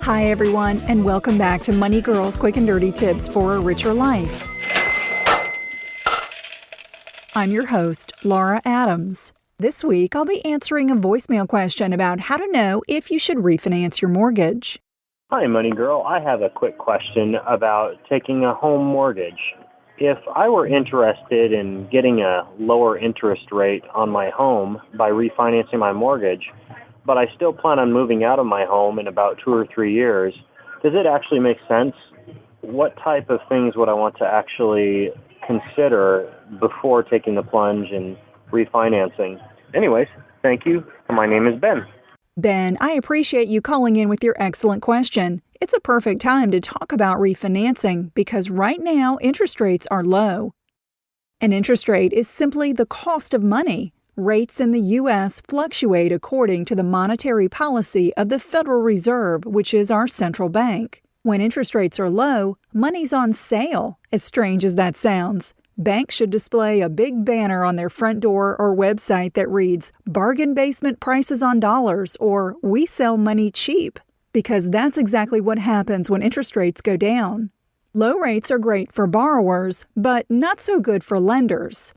Hi everyone, and welcome back to Money Girl's Quick and Dirty Tips for a Richer Life. I'm your host, Laura Adams. This week, I'll be answering a voicemail question about how to know if you should refinance your mortgage. Hi, Money Girl. I have a quick question about taking a home mortgage. If I were interested in getting a lower interest rate on my home by refinancing my mortgage, but I still plan on moving out of my home in about 2 or 3 years, does it actually make sense? What type of things would I want to actually consider before taking the plunge and refinancing? Anyways, thank you. My name is Ben. Ben, I appreciate you calling in with your excellent question. It's a perfect time to talk about refinancing because right now interest rates are low. An interest rate is simply the cost of money. Rates in the U.S. fluctuate according to the monetary policy of the Federal Reserve, which is our central bank. When interest rates are low, money's on sale, as strange as that sounds. Banks should display a big banner on their front door or website that reads, "Bargain basement prices on dollars," or "We sell money cheap," because that's exactly what happens when interest rates go down. Low rates are great for borrowers, but not so good for lenders.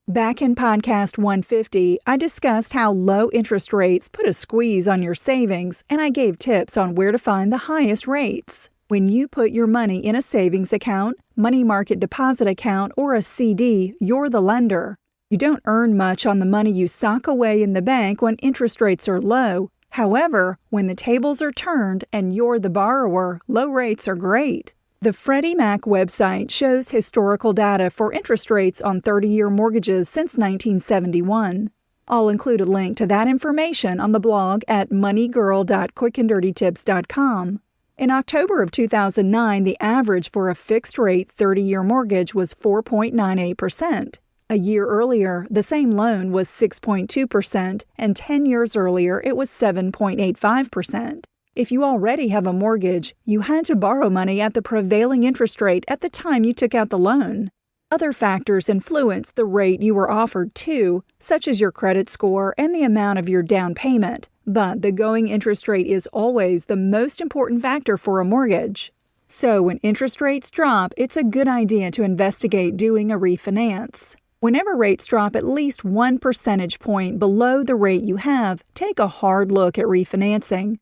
Back in podcast 150, I discussed how low interest rates put a squeeze on your savings, and I gave tips on where to find the highest rates. When you put your money in a savings account, money market deposit account, or a CD, you're the lender. You don't earn much on the money you sock away in the bank when interest rates are low. However, when the tables are turned and you're the borrower, low rates are great. The Freddie Mac website shows historical data for interest rates on 30-year mortgages since 1971. I'll include a link to that information on the blog at moneygirl.quickanddirtytips.com. In October of 2009, the average for a fixed-rate 30-year mortgage was 4.98%. A year earlier, the same loan was 6.2%, and 10 years earlier, it was 7.85%. If you already have a mortgage, you had to borrow money at the prevailing interest rate at the time you took out the loan. Other factors influence the rate you were offered too, such as your credit score and the amount of your down payment. But the going interest rate is always the most important factor for a mortgage. So when interest rates drop, it's a good idea to investigate doing a refinance. Whenever rates drop at least 1 percentage point below the rate you have, take a hard look at refinancing.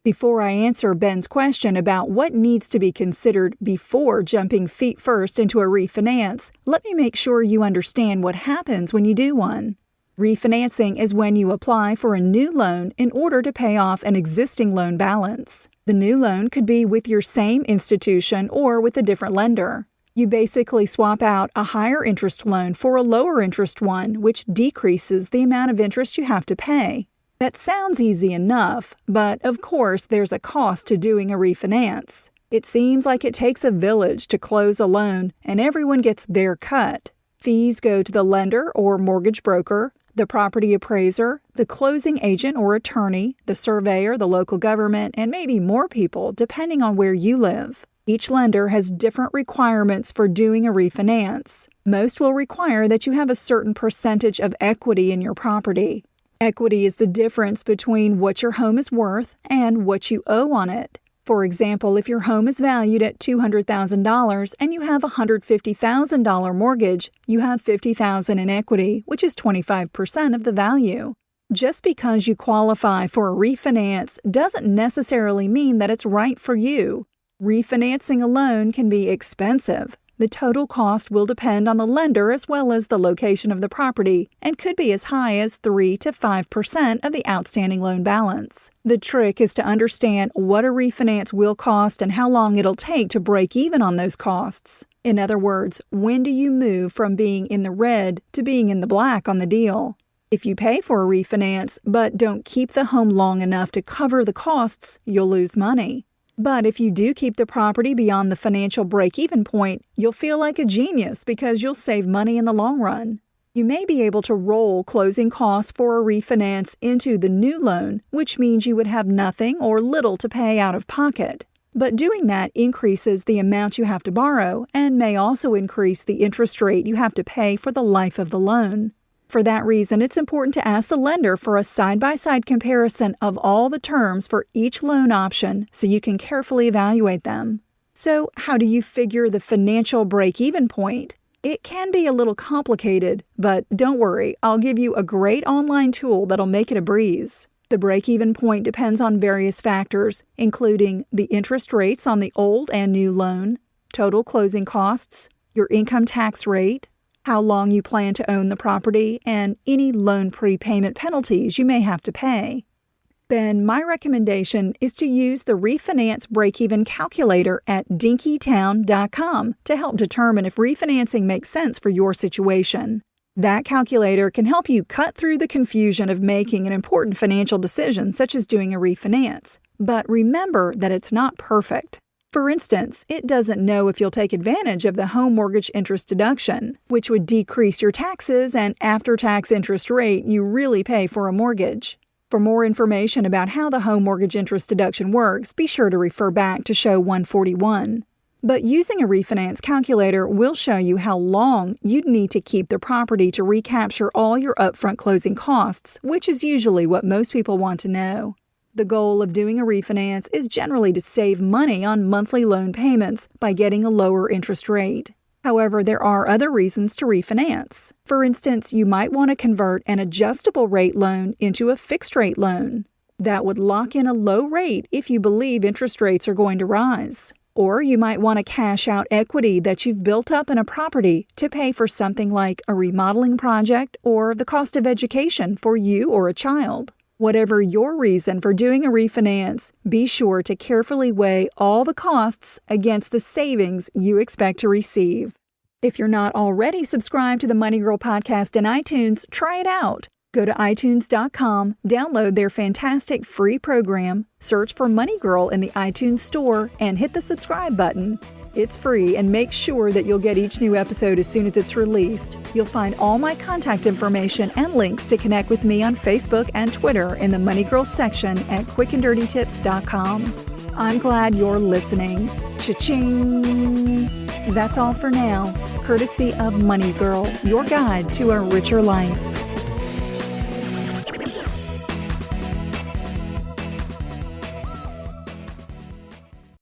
Before I answer Ben's question about what needs to be considered before jumping feet first into a refinance, let me make sure you understand what happens when you do one. Refinancing is when you apply for a new loan in order to pay off an existing loan balance. The new loan could be with your same institution or with a different lender. You basically swap out a higher interest loan for a lower interest one, which decreases the amount of interest you have to pay. That sounds easy enough, but of course there's a cost to doing a refinance. It seems like it takes a village to close a loan, and everyone gets their cut. Fees go to the lender or mortgage broker, the property appraiser, the closing agent or attorney, the surveyor, the local government, and maybe more people depending on where you live. Each lender has different requirements for doing a refinance. Most will require that you have a certain percentage of equity in your property. Equity is the difference between what your home is worth and what you owe on it. For example, if your home is valued at $200,000 and you have a $150,000 mortgage, you have $50,000 in equity, which is 25% of the value. Just because you qualify for a refinance doesn't necessarily mean that it's right for you. Refinancing a loan can be expensive. The total cost will depend on the lender as well as the location of the property and could be as high as 3 to 5% of the outstanding loan balance. The trick is to understand what a refinance will cost and how long it'll take to break even on those costs. In other words, when do you move from being in the red to being in the black on the deal? If you pay for a refinance but don't keep the home long enough to cover the costs, you'll lose money. But if you do keep the property beyond the financial break-even point, you'll feel like a genius because you'll save money in the long run. You may be able to roll closing costs for a refinance into the new loan, which means you would have nothing or little to pay out of pocket. But doing that increases the amount you have to borrow and may also increase the interest rate you have to pay for the life of the loan. For that reason, it's important to ask the lender for a side-by-side comparison of all the terms for each loan option so you can carefully evaluate them. So, how do you figure the financial break-even point? It can be a little complicated, but don't worry, I'll give you a great online tool that'll make it a breeze. The break-even point depends on various factors, including the interest rates on the old and new loan, total closing costs, your income tax rate, how long you plan to own the property, and any loan prepayment penalties you may have to pay. Then my recommendation is to use the Refinance Break-Even Calculator at dinkytown.com to help determine if refinancing makes sense for your situation. That calculator can help you cut through the confusion of making an important financial decision such as doing a refinance. But remember that it's not perfect. For instance, it doesn't know if you'll take advantage of the home mortgage interest deduction, which would decrease your taxes and after-tax interest rate you really pay for a mortgage. For more information about how the home mortgage interest deduction works, be sure to refer back to Show 141. But using a refinance calculator will show you how long you'd need to keep the property to recapture all your upfront closing costs, which is usually what most people want to know. The goal of doing a refinance is generally to save money on monthly loan payments by getting a lower interest rate. However, there are other reasons to refinance. For instance, you might want to convert an adjustable rate loan into a fixed rate loan. That would lock in a low rate if you believe interest rates are going to rise. Or you might want to cash out equity that you've built up in a property to pay for something like a remodeling project or the cost of education for you or a child. Whatever your reason for doing a refinance, be sure to carefully weigh all the costs against the savings you expect to receive. If you're not already subscribed to the Money Girl podcast in iTunes, try it out. Go to iTunes.com, download their fantastic free program, search for Money Girl in the iTunes store, and hit the subscribe button. It's free, and make sure that you'll get each new episode as soon as it's released. You'll find all my contact information and links to connect with me on Facebook and Twitter in the Money Girl section at quickanddirtytips.com. I'm glad you're listening. Cha-ching! That's all for now, courtesy of Money Girl, your guide to a richer life.